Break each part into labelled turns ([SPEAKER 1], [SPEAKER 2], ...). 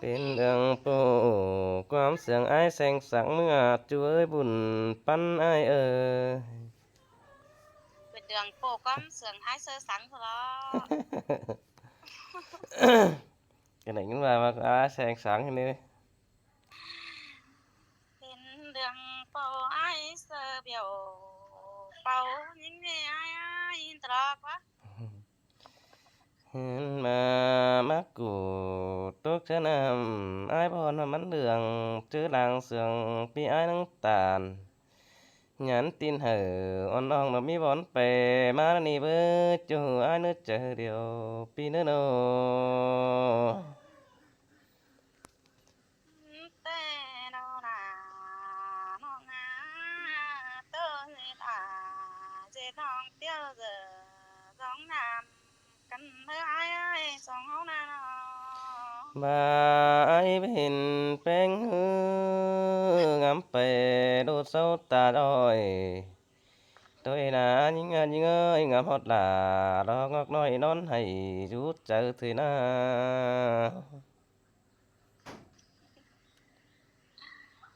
[SPEAKER 1] เป็นเรื่องโปความเสียงอ้ายแสงสังเมื่อจูเอ้ยบุญปันอ้าย
[SPEAKER 2] เป็นเรื่องโปก้อมเสืองอ้ายเซอสังพุ่นล่ะ
[SPEAKER 1] ก็ได้ยินว่าอ้ายแสงสังนี่
[SPEAKER 2] เป็นเรื่องโปอ้ายเซอเบี่ยวเป่ายิงแม่อ้ายตรอกวะ
[SPEAKER 1] เห็นมากูตกเธอน้ำอ้ายพรว่ามันเรื่องเจอดังเสียงปีอ้ายน้ำตาลหยันตีนเหออ่อนน้องบ่มีบ่อนไปมานี่เบิดจูอ้ายนึกเจอเดียวปีเด้อโน
[SPEAKER 2] แต่นอนาน้องนาเต้ยตาเจน้องเตี้ยวเจอสองน้ำกันเด้ออ้ายสองเฮานาน้อ
[SPEAKER 1] บ่ายเห็นแป้งหืองามไปโดดเศร้าตาดอยตัวหนายิงยิงเอ้ยงามฮอดหลาดอกงอกน้อยนอนให้จุดเจอเถินา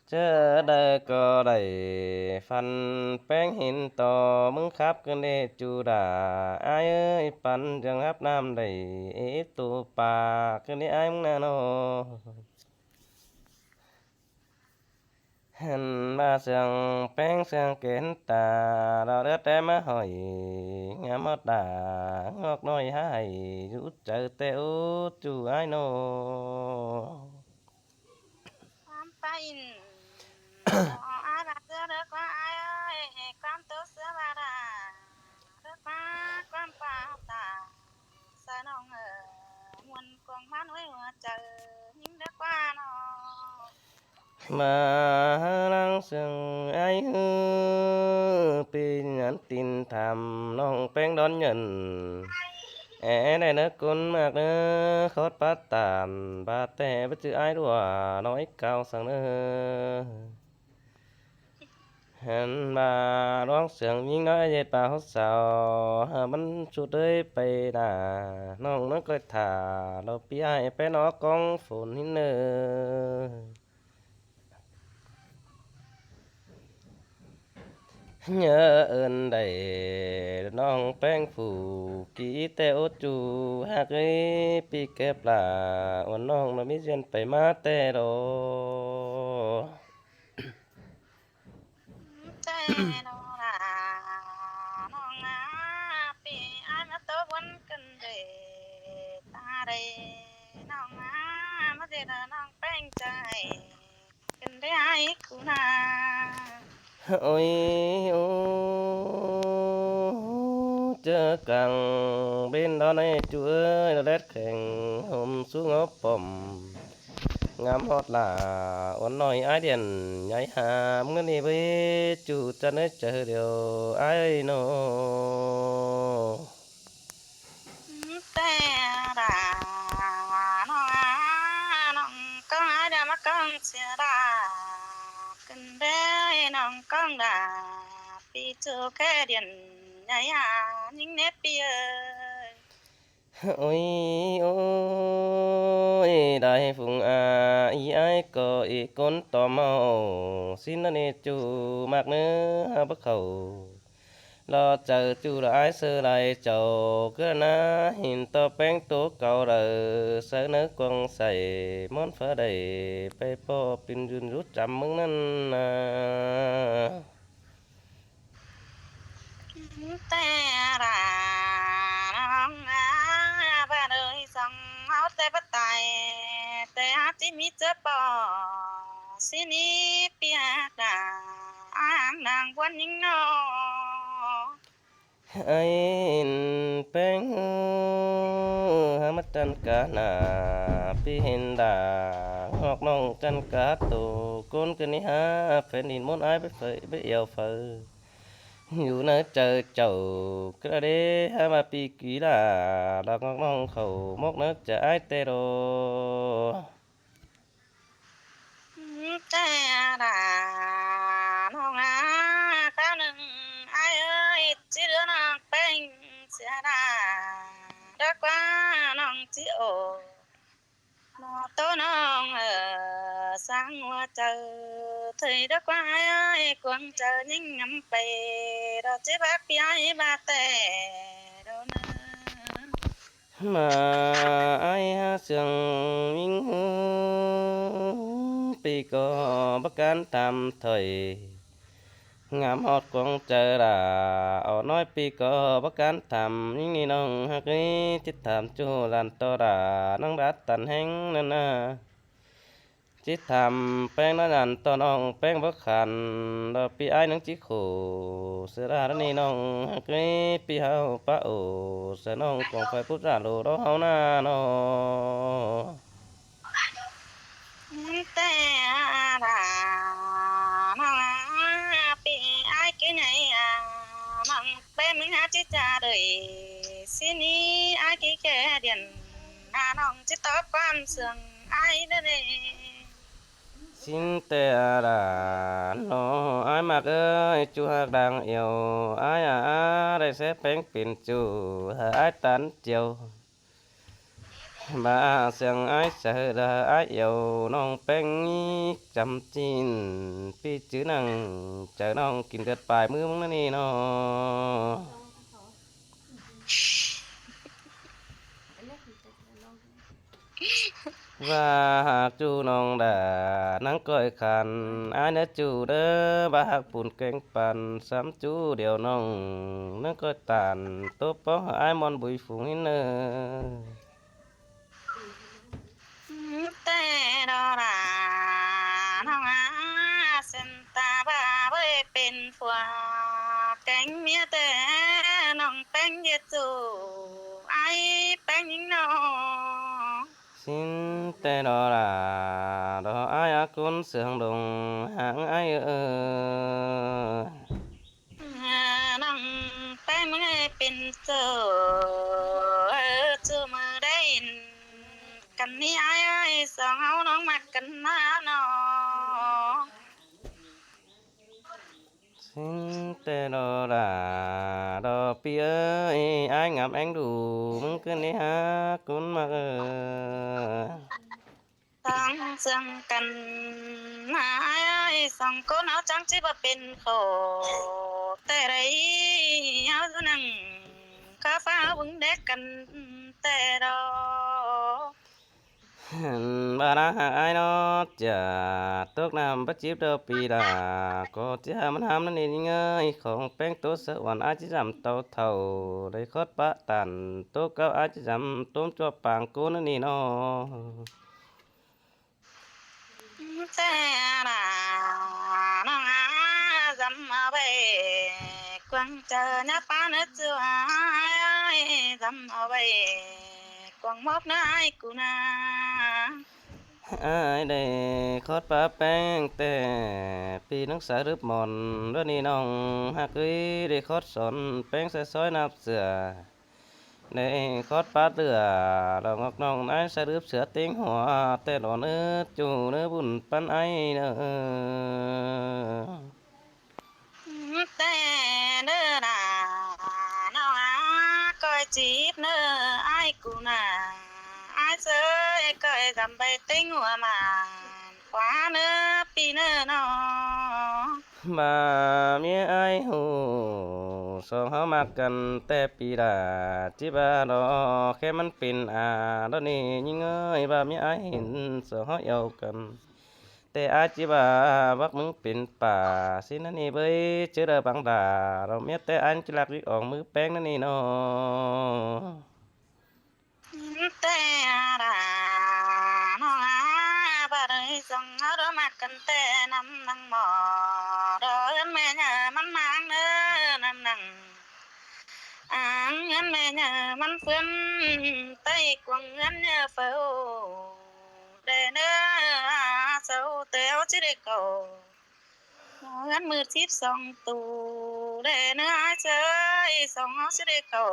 [SPEAKER 1] เจอได้ก็ได้ฟันแป้งเห็นต่อมึงครับกันเดจูดาอ้ายเอ้ยปันจังรับน้ำได้ตัวปากกันได้อ้ายมึงน่ะน้อหันมาเสียงแป้งเสียงเกนตาเราเลือดแต่มาหอยงามดางอกน้อยให้ยุดเจอแต่อุจูอ้ายโน
[SPEAKER 2] ความไปอินอ้ายบาเสือเด้อว่าอ้ายเอ้ยความโตเสือบาดาเด้อว่าความป่าตาสะน้องมวนกองมันไว้หัวใจยิ่งเด้อว่าน้อ
[SPEAKER 1] มาลังเสียงอ้ายฮือปีหยันตินทำน้องแป้งดอนเงินได้เด้อกุนมากเด้อขอดปาตานบาแต่บ่จืออ้ายดัวน้อยเก่าสังเด้อหันมาร้องเสียงยิงน้อยเย็ดป่าเฮาสาวมันสุดเอ้ยไปหน้าน้องนั้นก็ท่าเราปีอ้ายไปนอกองฝนหินเด้อเยอะเอิ้นได้น้องแป้งผู้กี่แต่โอจูหากเอ้ยปีแก็บลาว่าน้องน่ะมีเสียนไปมาแต่ดอ
[SPEAKER 2] แต่น้องล่ะน้องนาปีอ้ายมาตกวันกันเด้ตาเด้น้องนามาเด้อน้องแป้งใจกันได้อ้ายกูนา
[SPEAKER 1] โอ้ยโอ้เจอกลางเบ็นดอนให้จูเอ้ยแลดแข่งห่มสูงเอาป้อมงามฮอดหลาอ่อนน้อยอ้ายเดียนใหญ่หามเงินนี่เบิดจูจะได้เจอเดียวอ้ายน้อ
[SPEAKER 2] แต่ด่าน้องน้องก็ได้มากังเสียดากันได้น้องกังดาปีจูแค่เดียนใหญ่หายิ่งเน็บปีเอ้ย
[SPEAKER 1] โอ้ยโอ้ยได้ฟุงอีอ้ายก็อีกคนต่อเมาสินนี่จูมากเนื้อบ่เข้ารอเจอจูละอ้ายซื้อไหลเจ้าก็น่าหินต่อแป้งตัวเก่าเด้อเสนอกวงใส่มอนฟ้าได้ไปป้อปินยุนรู้จำมึงนั่นนะ
[SPEAKER 2] แต่ด่าน้องบ้านเอ้ยส่องเอาแต่บ่ตายแต่อาจสิมีเจอปอสินี้เปียกดาอ้างนางวันยิ่งน้อ
[SPEAKER 1] ไอ้แป้งหามาจันกาหนาพี่เห็นดาหอกน้องจันกาโตก้นกันนี่ฮะแฟนดินมนต์อ้ายไปเฟยไปเอียวเฟออยู่เนอเจอเจ้ากระเดหามาปีกีลาดอกน้องเขามกเนอจะอ้ายเตโร
[SPEAKER 2] แต่ด่าน้องข้าวหนึ่งอ้ายเอ้ยสิเหลือน้องเป็นเสียดาดักว่าน้องสิโอนอโตน้อ sang hoa chờ thời đó qua ai quăng chờ nhưng ngắm bề đó chế bác bia ai ba tè đó nè
[SPEAKER 1] มาอายหาเสียงยิงหือปีก็บ่การตามถอยงามฮอดกวงเจอล่ะเอาน้อยปีก็บ่การทำยิ่งนี่น้องฮักนี้จิตถามจูลันตอดาน้องรัดตันแห้งนั่นน่ะจิตถามแป้งนั้นต่อน้องแป้งบ่คันดอกปีอ้ายนังจิโขเสือรานี่น้องฮักนี้ปีเฮาปะโอเสือน้องกองไฟพุทธาโลดอกเฮานาน้อ
[SPEAKER 2] tè ra nó bị ai cái này mong bé mình hát chết cha đời xin ý ai cái kẻ điện nong chết tóc quan sương ai đó đây
[SPEAKER 1] สินแต่ดาน้ออายมักเอ้ยจูฮักดังเอวอายได้แซ่แป้งเป็นจูหาอายตันเจียวบาเสียงอายเสือดาอายเอวน้องแป้งจำจีนพี่จื้อนังเจอน้องกินเกิดปลายมือมึงนั่นนี่น้อว่าหากจูน้องดานังก้อยขันอายเนื้อจูเด้อบาหักปุ่นแกงปันซ้ำจูเดียวน้องนังก้อยตานตัวป้ออายมอนบุยฝูงหินเนอ
[SPEAKER 2] tè đó là nó sen ta ba với bên phua cánh mía tè nong bánh dệt dù ai bánh những nó
[SPEAKER 1] สินแต่ดอลาดออายกุนเสืองดงหางอาย
[SPEAKER 2] nong bánh mới bên dù chú mơ đâyกันนี่อ้ายสองเฮาน้องมักกันนะน้อ
[SPEAKER 1] สินแต่ดอลาดอปีเอ้ยอายงามแองดูมึงคืนนี้หากุนมา
[SPEAKER 2] ต้องเสื่องกันอ้ายสองคนเอาจังสิบ่เป็นโคแต่ไรเฮาสินั่งกาฟ้าบึงแดกกันแต่ดอ
[SPEAKER 1] บาราหากอายนอจะตกน้ำประจิบเดอปีดาก็จะมันหามนั่นเองเงยของแป้งตัวสวรรค์อาจจะจำเต่าเท่าได้คดปะตันตัวเก่าอาจจะจำต้มจวบปางกูนั่นนี่น้อ
[SPEAKER 2] แต่ล่ะน้องจำเอาไว้กวางเจอหน้าป้าเนื้อจัวจำเอาไว้กวางมอบนายกูนา
[SPEAKER 1] อายได้คอดปลาแป้งแต่ปีนังสารึบหมอนด้วยนี่น้องฮักเอ้ยได้คอดสอนแป้งใส่ซอยนับเสือได้คอดปลาเตือดอกงอกน้องนายสารึบเสือเต็งหัวแต่ดอกเนื้อจูเนื้อบุญปันไอเนื้อ
[SPEAKER 2] แต่เด้อล่ะน้องก้อยจีบเน้ออ้ายกูน่ะอ้ายเซ้ยก้อยจำไปเต็งหัวมาขวาเน้อปีเน้อน้อ
[SPEAKER 1] บ่าเมียอายหูสองเฮามักกันแต่ปีดาจิบาดอกแค่มันเป็นดอกนี้ยิ่งเอ้ยบ่าเมียอายเห็นสองเฮาเอี่ยวกันแต่อาจิบาบักมึงเป็นป่าสินั่นนี่เบ้ยเจอเด้อบังดาเราเมียแต่อันจิลักวิกออกมือแป้งนั่นนี่น้อ
[SPEAKER 2] แต่ล่ะน้องบ่ได้ส่งเฮาดอกมักกันแต่นำนังหมอดอกแม่ย่ามันนางเน้อนำนังเงินแม่ย่ามันเฟื่อนใต้กวางเงินเฝ้าได้เน้อเจ้าแต่เอาสิได้เก่าเงินมือ12ตู้ได้เนื้อเจ้ยสองเอาสิได้เก่า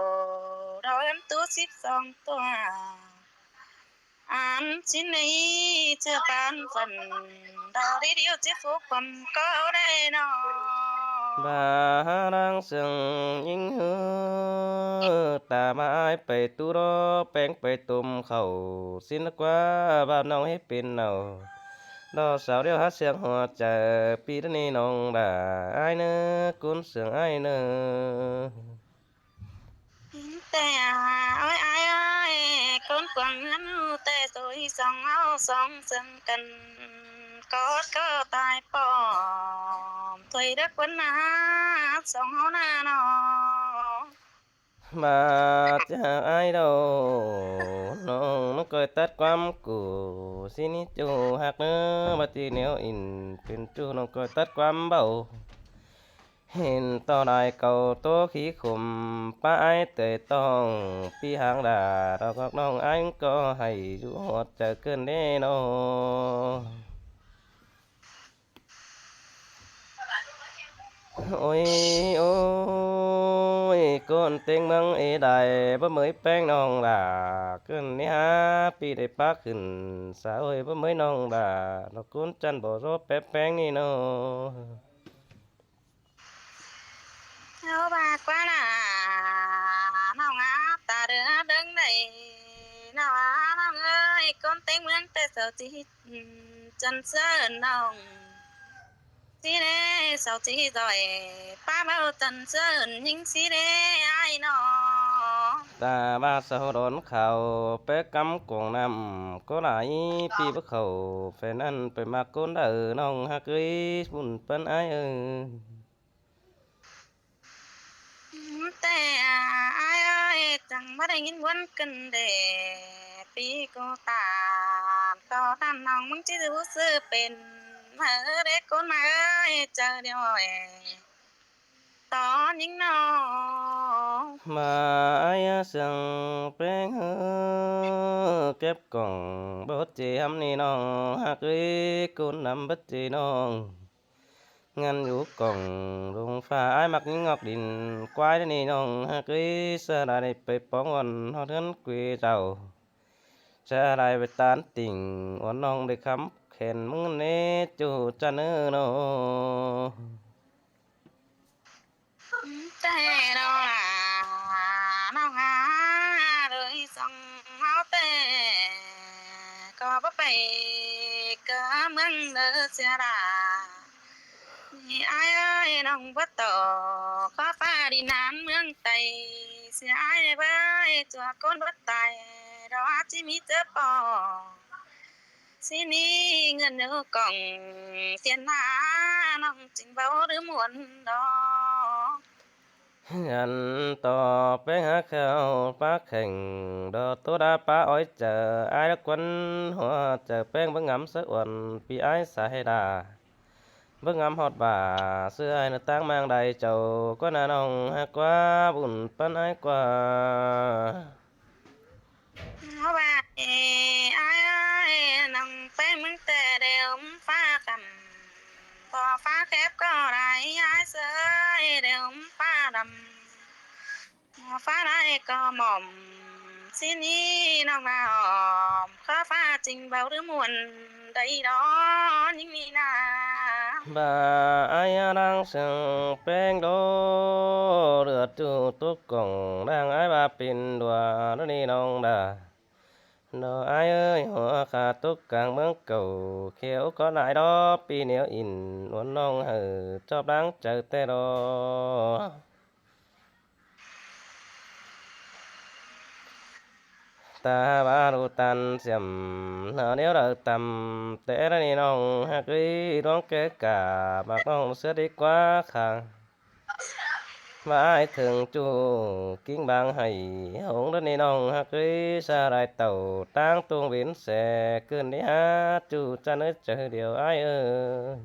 [SPEAKER 2] ดอกเงินตู้12ตัวอันสินี้เจอปานฝันดอกเดียวจิฟุกความก็ได้น้อ
[SPEAKER 1] บ่ารังเสียงยิงหือตามาอายไปตุรอแป้งไปตุ่มเข้าสินกว่าบ้านน้องให้เป็นเอา đó sao điều hát xiang hoa chờ pi đó ni nong đã ai nữa cuốn sướng ai nữa
[SPEAKER 2] tè ơi ai ơi con quăng ngắn tè rồi song áo song sân cần có tai bò thuê đất quân á song áo na nó
[SPEAKER 1] mà chả ai đâu nó cười tết quắm cụ xin ít chú hát nữa mà thì nếu in tiền chú nó cười tết quắm bầu hiện to đại cầu tố khí khủng pa ai tệ tông pi hàng đà đâu các nông anh có hay rủ hoạt chờ cơn đê nó ôi ôi con tiếng măng ê đại bữa mới beng nong là cơn ní ha pi để bác khẩn xã ơi bữa mới nong là nó cuốn chân bỏ rốt bé beng đi nó
[SPEAKER 2] Đâu bà quá là nào ngã ta đứa đứng đây nào nào ơi con tiếng mướn tè sợ chỉ chân sơn nồng xí đế sao chỉ rồi ba bao chân sơn nhưng xí đế ai nó
[SPEAKER 1] ta ba sao đón khảo bé cắm cuồng nằm có lại pi bất khẩu phải ăn phải mặc côn đỡ nong ha cưới bùn phân ai ơi
[SPEAKER 2] tè ai ơi chẳng bắt anh in quân cần để pi cô ta có tan nong mong chỉ dù sư bên mà để con mà ơi chờ điều rồi đó những nó
[SPEAKER 1] mà ai sang bén hơ kép còn bớt chỉ hâm ni nong ha cưới côn nằm bất chỉ nong ngăn vũ còn rung pha ai mặc những ngọc đình quái ni nong ha cưới sơ đại bề bóng còn họ thân quê giàu cha đại về tán tình ôn nong để khắm khen mưng nê chủ cha nữ nó
[SPEAKER 2] tè đâu là nó ngã rồi xong áo tè có bắp bày có măng đỡ xe đà ai ơi nông bất tổ có pha đi nán mương tây xe ai với chùa con bất tài đó chỉ mi tớ bò xin đi ngân nữ còng tiền hạ nông trình báo đứa muộn đó
[SPEAKER 1] ngàn tò bé hát khao bác hành đò tô đa ba ói chờ ai đã quân hoa chờ beng vẫn ngắm sức uẩn vì ai sai đà vẫn ngắm hot bà xưa ai nó tang mang đầy chầu có nà nong hát quá buồn phân ai quá
[SPEAKER 2] nó bà ai ơi nông bé mừng tè đều pha cầm có pha khép có đại ai sơi đều pha đầm pha đại có mỏm xin đi nào vào có pha trình báo đứa muộn đây đó những mi na
[SPEAKER 1] bà ai đang sừng beng đô được tu tốt cùng đang ai bà pin đùa nó đi nong đà nó ai ơi hoa khả túc càng mướn cầu khéo có lại đó pi nếu in muốn nong hở cho đáng chờ tê đó ta ba đu tan xiêm nó nếu đợi tầm té ra đi nong ha cái đoán kế cả mà con sẽ đi quá khang mà ai thường chu kiến bang hay hỗn đến đi nong ha cái xa đại tàu tang tuông biển xe cơn đi hát chu cha nơi chờ điều ai ơi